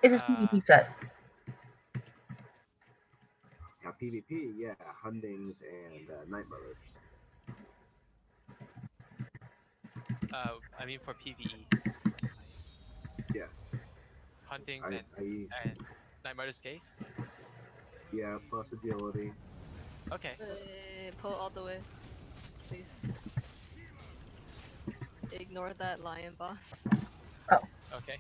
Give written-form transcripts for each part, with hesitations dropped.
It's his PvP set. Now PvP, yeah, Hundings and Night Motors. I mean for PvE. Yeah. Huntings and Night Mother's case? Yeah, plus agility. Okay. Pull all the way, please. Ignore that lion boss. Oh. Okay.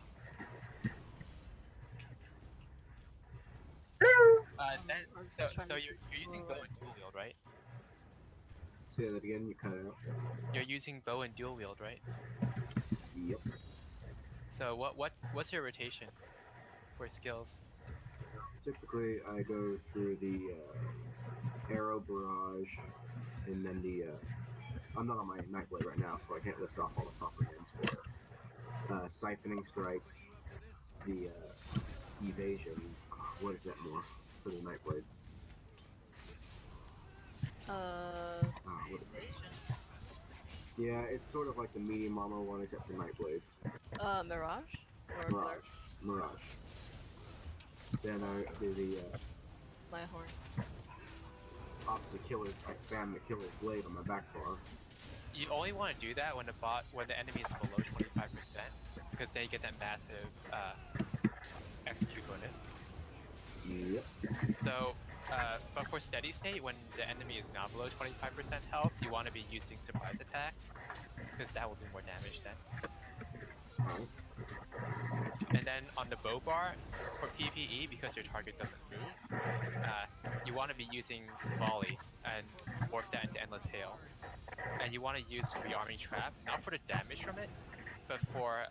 So you're using bow and dual wield, right? Say that again, you cut out. You're using bow and dual wield, right? Yep. So what's your rotation for skills? Typically, I go through the arrow barrage, and then the. I'm not on my Nightblade right now, so I can't list off all the proper names for it. Siphoning strikes, the evasion. What is that more for the Nightblades? What is that? Yeah, it's sort of like the medium armor one, except for Nightblades. Mirage? Or Mirage. Then I do the my horn. Opposite killers. I spam the killer's blade on my back bar. You only want to do that when the enemy is below 25%, because then you get that massive execute bonus. Yep. So, but for steady state, when the enemy is not below 25% health, you want to be using surprise attack, because that will do more damage then. And then on the bow bar, for PvE, because your target doesn't move, you want to be using volley and morph that into endless hail. And you want to use rearming trap, not for the damage from it, but for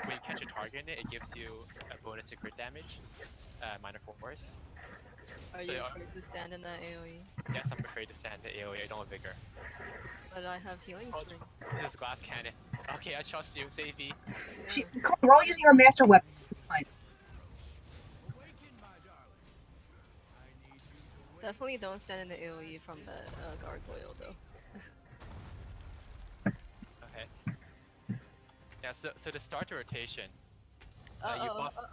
when you catch a target in it, it gives you a bonus to crit damage, minor force. Are you afraid to stand in that AoE? Yes, I'm afraid to stand in the AoE, I don't have vigor. But I have healing string. This is glass cannon. Okay, I trust you, Safey. We're all using our master weapon. Fine. Definitely don't stand in the AoE from the gargoyle though. Okay. Yeah, so to start the rotation,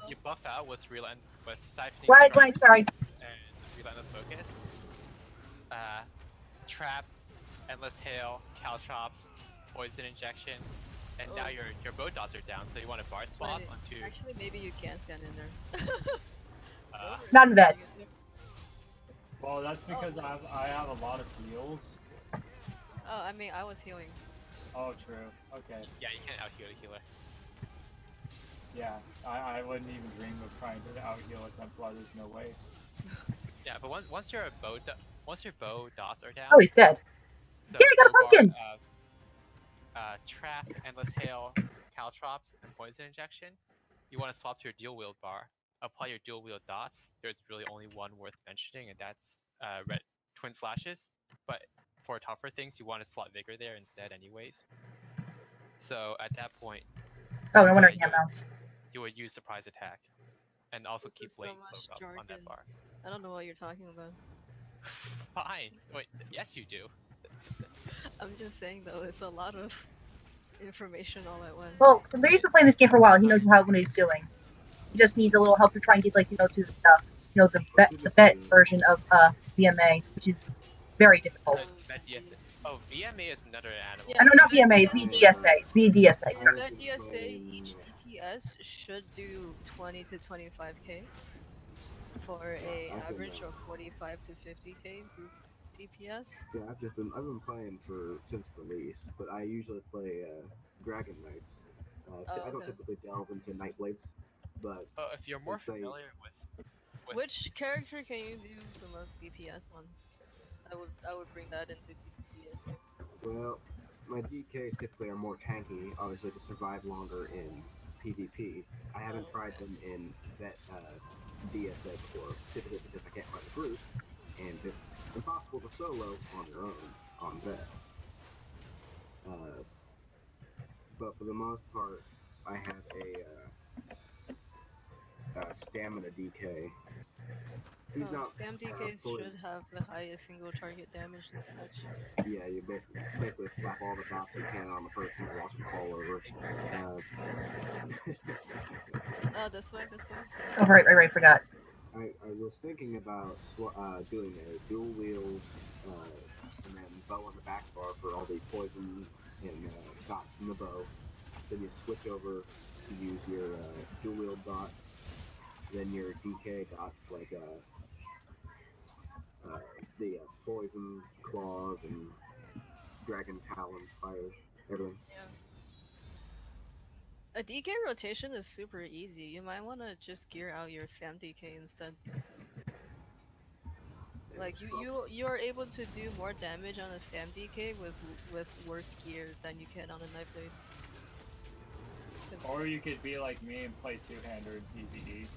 you buff out with siphoning. Right, sorry. And relentless focus. Trap, endless hail, caltrops, poison injection, and now your bow dots are down. So you want to bar swap onto. Actually, maybe you can stand in there. Not in that. Well, that's because I have a lot of heals. Oh, I mean, I was healing. Oh, true. Okay. Yeah, you can't out heal a healer. Yeah, I wouldn't even dream of trying to out heal a Templar. There's no way. Yeah, but once your bow dots are down. Oh, he's dead. So yeah, I got a pumpkin. Trap, endless hail, caltrops, and poison injection. You want to swap to your dual wield bar. Apply your dual wield dots. There's really only one worth mentioning, and that's red twin slashes. But for tougher things, you want to slot vigor there instead, anyways. So at that point, oh, no wonder I can't mount. You would use surprise attack, and also keep blade so up on that bar. I don't know what you're talking about. Fine. Wait, yes you do. I'm just saying though, it's a lot of information all at once. Well, Larry's been playing this game for a while. He knows what he's doing. He just needs a little help to try and get, like, to the bet version of VMA, which is very difficult. Oh, VMA is another animal. Yeah, I know, not VMA, VDSA. It's VDSA. VDSA, each DPS should do 20 to 25k for a average of 45 to 50k group DPS. Yeah, I've been playing since release, but I usually play Dragon Knights. I don't typically delve into Nightblades, but if you're more familiar with which character can you do the most DPS on? I would bring that into DPS. Well, my DKs typically are more tanky, obviously, to survive longer in PvP. I haven't tried them in that DSA before, typically because I can't find a group, and it's impossible to solo on your own on that. But for the most part, I have a stamina DK. Stam DKs should have the highest single target damage this match. Yeah, you basically slap all the dots you can on the person and watch them fall over. Oh, this way, this way. Oh, right, forgot. I was thinking about doing a dual wield, and then bow on the back bar for all the poison and dots from the bow. Then you switch over to use your dual wield dots, then your DK dots like the poison claws and dragon talons, fire, everything. Yeah. A DK rotation is super easy. You might want to just gear out your Sam DK instead. Like you are able to do more damage on a Stam DK with worse gear than you can on a Nightblade. Or you could be like me and play two-hander PvE.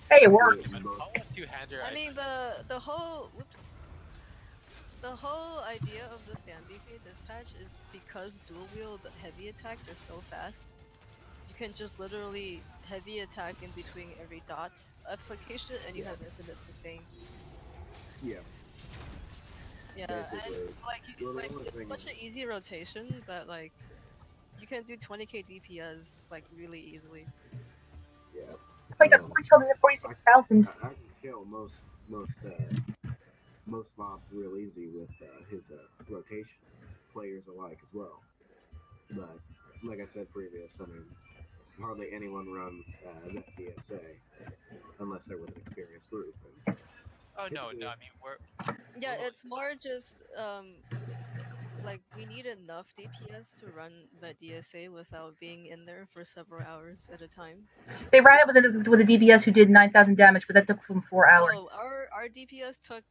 Hey, it works. Two-hander. I mean the whole idea of the Stam DK this patch is because dual wield heavy attacks are so fast. You can just literally heavy attack in between every dot application and you have infinite sustain. Yeah. Yeah, Basically. and it's such an easy rotation that like you can do 20k DPS like really easily. Yeah. Oh my god, please tell this at 46,000. I can kill most mobs real easy with his rotation, players alike as well. But like I said previous, I mean, hardly anyone runs that DSA unless they're with an experienced group. And Oh no, I mean Yeah, it's more just like we need enough DPS to run the DSA without being in there for several hours at a time. They ran it with a DPS who did 9,000 damage, but that took them 4 hours. No, our DPS took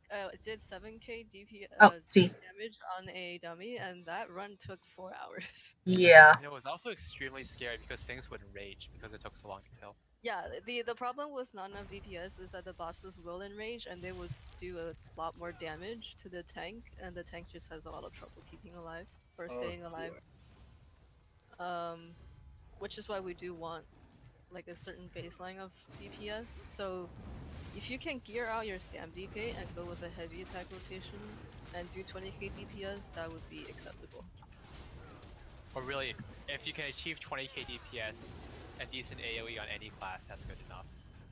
did 7k DPS see. damage on a dummy, and that run took 4 hours. Yeah. And it was also extremely scary because things would rage because it took so long to kill. Yeah, the problem with not enough DPS is that the bosses will enrage and they would do a lot more damage to the tank, and the tank just has a lot of trouble keeping alive or staying alive. Which is why we do want like a certain baseline of DPS. So if you can gear out your Stam DK and go with a heavy attack rotation and do 20k DPS, that would be acceptable. Or really, if you can achieve 20k DPS and decent AoE on any class, that's good enough.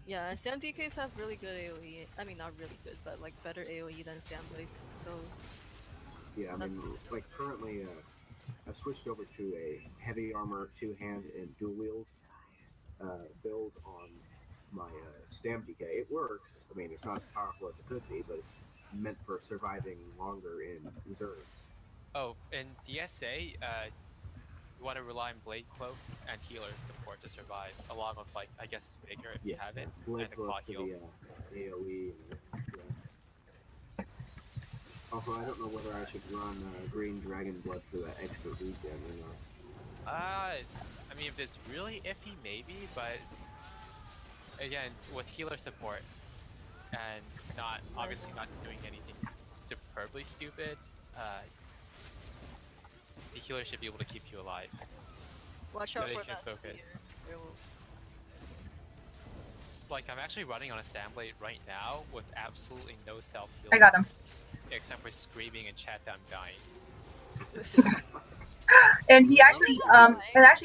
Yeah, Stam DKs have really good AoE. I mean, not really good, but like better AoE than Stam Blades. So yeah, I mean, like currently, I've switched over to a heavy armor, two-hand, and dual wield build on my Stam DK. It works. I mean, it's not as powerful as it could be, but it's meant for surviving longer in reserves. Oh, in DSA, you want to rely on Blade Cloak and Healer support to survive, along with, like, I guess, Vigor if you have it, Blade and the Claw Cloak for heals. the AoE. Also, I don't know whether I should run Green Dragon Blood for that extra weekend or not. I mean, if it's really iffy, maybe, but again, with healer support and obviously not doing anything superbly stupid, the healer should be able to keep you alive. watch out for that spear. Like, I'm actually running on a Stam Blade right now with absolutely no self-heal. I got him. Except for screaming in chat that I'm dying. And he actually,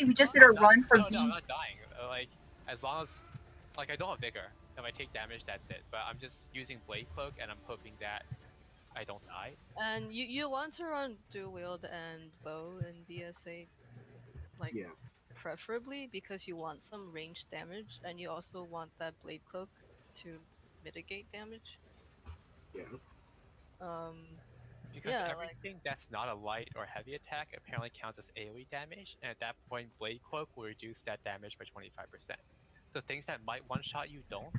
we just did a run for No, I'm not dying. Like, as long as, like, I don't have Vigor. If I take damage, that's it. But I'm just using Blade Cloak, and I'm hoping that I don't die. And you want to run dual wield and bow in DSA, like preferably because you want some ranged damage, and you also want that Blade Cloak to mitigate damage. Yeah. Because everything that's not a light or heavy attack apparently counts as AoE damage, and at that point, Blade Cloak will reduce that damage by 25%. So things that might one-shot you don't,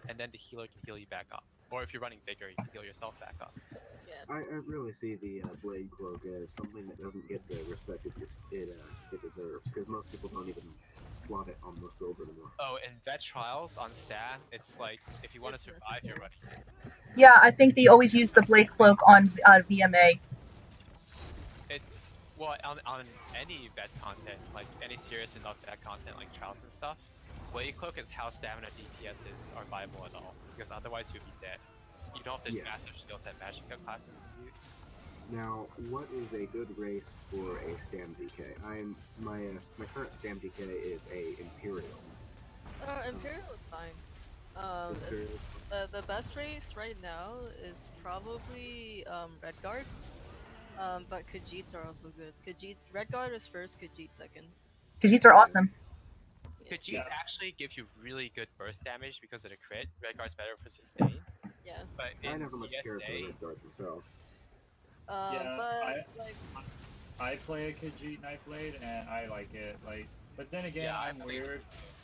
and then the healer can heal you back up. Or if you're running Vigor, you can heal yourself back up. Yeah. I really see the Blade Cloak as something that doesn't get the respect it deserves, because most people don't even slot it on most builds anymore. Oh, in Vet Trials on Stat, it's like, if you want to survive, you're running it. Yeah, I think they always use the Blade Cloak on VMA. It's, well, on any vet content, like any serious enough vet content like Trials and stuff, Blade Cloak is how stamina DPSs are viable at all, because otherwise you'd be dead. You don't have the massive skills that Magicka classes can use. Now, what is a good race for a Stam DK? My current Stam DK is a Imperial. Imperial is fine. Imperial. The best race right now is probably Redguard. But Khajiits are also good. Redguard is first, Khajiit second. Khajiits are awesome. Yeah. Khajiits actually give you really good burst damage because of the crit. Redguard's better for sustain. Yeah. But I in never much cared for the DSA, red guards myself. Yeah, But like I play a Khajiit Nightblade and I like it. Like, but then again, yeah, I'm weird.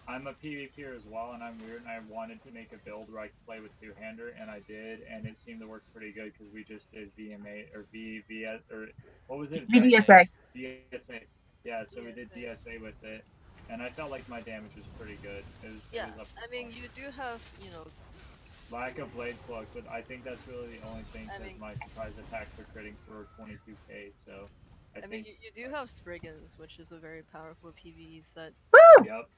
I'm a PvPer as well, and I'm weird. And I wanted to make a build where I could play with two-hander, and I did, and it seemed to work pretty good because we just did VMA or VS or what was it? VDSA. DSA. Yeah, so we did DSA. DSA with it, and I felt like my damage was pretty good. Yeah, it was up to I mean par. you do have Lack of blade cloak, but I think that's really the only thing I because mean- my surprise attacks are critting for 22k. So I mean you do have Spriggans, which is a very powerful PvE set. Woo! Yep.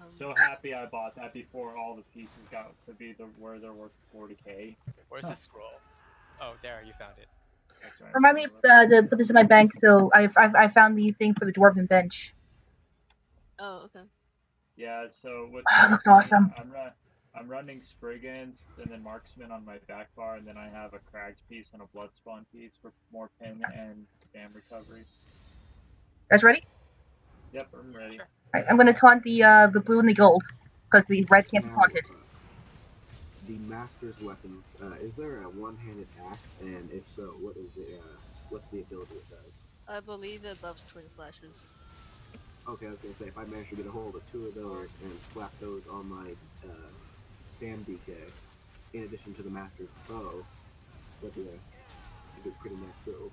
So happy I bought that before all the pieces got to be where they're worth 40k. where's the scroll? Oh, there, you found it. That's right. Remind me to put this in my bank. So I found the thing for the dwarven bench. Oh, okay. Yeah. So with Oh, that's awesome. I'm running Spriggans and then Marksman on my back bar, and then I have a Crags piece and a Bloodspawn piece for more pin and spam recovery. Guys ready? Yep, I'm ready. Sure. All right, I'm gonna taunt the blue and the gold because the red can't be Now, taunted. the master's weapons. Is there a one-handed axe? And if so, what is the what's the ability it does? I believe it buffs twin slashes. Okay, I was gonna say if I manage to get a hold of two of those and slap those on my stand DK, in addition to the master's bow, that'd be a pretty nice build.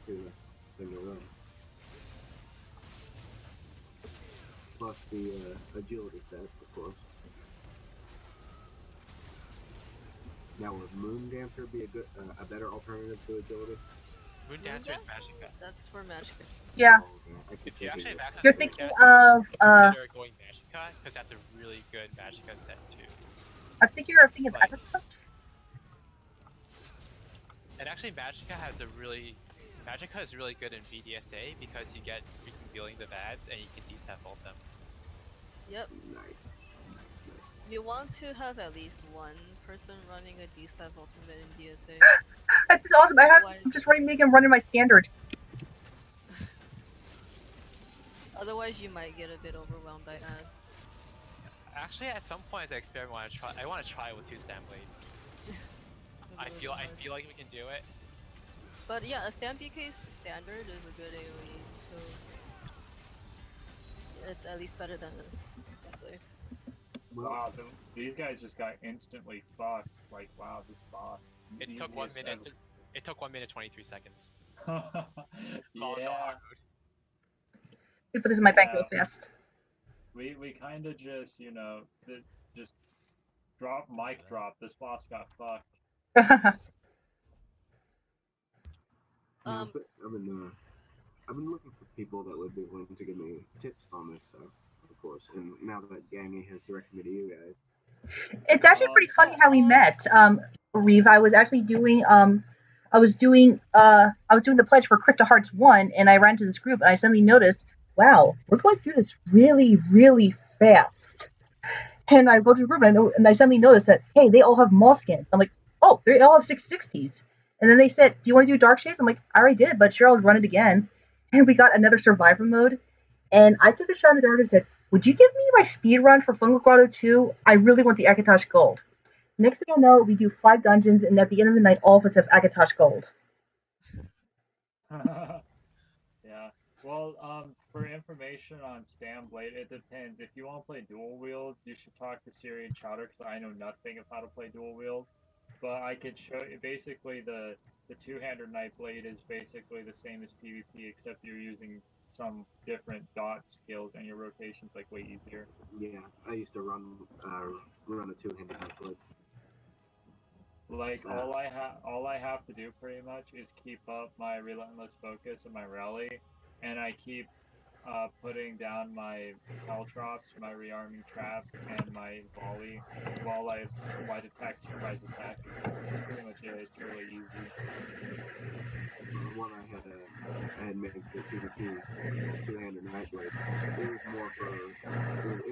Pretty nice thing to run. Plus the agility set, of course. Now, would Moon Dancer be a better alternative to agility? Moon Dancer is Magicka. That's for Magicka. Yeah. Oh, okay. I keep If you actually thinking have access You're to Moon thinking Dancer, of consider going Magicka, because that's a really good Magicka set too. I think you're thinking of Like- Africa. And actually, Magicka is really good in VDSA because you get freaking dealing the VADs and you can decep them. Yep. nice. You want to have at least one person running a D-Step ultimate in DSA. That's just awesome. I'm just making him run in my standard. Otherwise, you might get a bit overwhelmed by ads. Actually, at some point as I experiment, I want to try with 2 stamp blades. I feel like we can do it. But yeah, a stamp DK standard is a good AoE, so it's at least better than a stamp blade. Wow, these guys just got instantly fucked. Like, wow, this boss. It took 1 minute. It took 1 minute 23 seconds. Yeah. Let me put this in my bank real fast. We kind of just, just mic drop. This boss got fucked. I've been looking for people that would be willing to give me tips on this stuff, of course. And now that Gangy has directed me to you guys, It's actually pretty funny how we met, Reeve. I was actually doing I was doing the pledge for Crypto Hearts 1, and I ran to this group, and I suddenly noticed, wow, we're going through this really, really fast. And I go to the group, and I suddenly noticed that, hey, they all have Maw skins. I'm like, oh, they all have 660s. And then they said, do you want to do Dark Shades? I'm like, I already did it, but sure, I'll run it again. And we got another Survivor mode. And I took a shot in the dark and said, would you give me my speed run for Fungal Grotto 2? I really want the Akatosh Gold. Next thing I know, we do 5 dungeons, and at the end of the night, all of us have Akatosh Gold. Yeah. Well, for information on Stam Blade, it depends. If you want to play dual wield, you should talk to Syrian Chowder because I know nothing of how to play dual wield. But I could show you. Basically, the two-hander Nightblade is basically the same as PvP, except you're using some different dot skills and your rotation's like way easier. Yeah, I used to run a two-handed Nightblade. Like all I have to do pretty much is keep up my relentless focus and my rally, and I keep putting down my Caltrops, my rearming trap, and my volley while I light attack, surprise attack. That's pretty much it. It's really easy. When I had made the PvP two-handed Nightblade, it was more for it was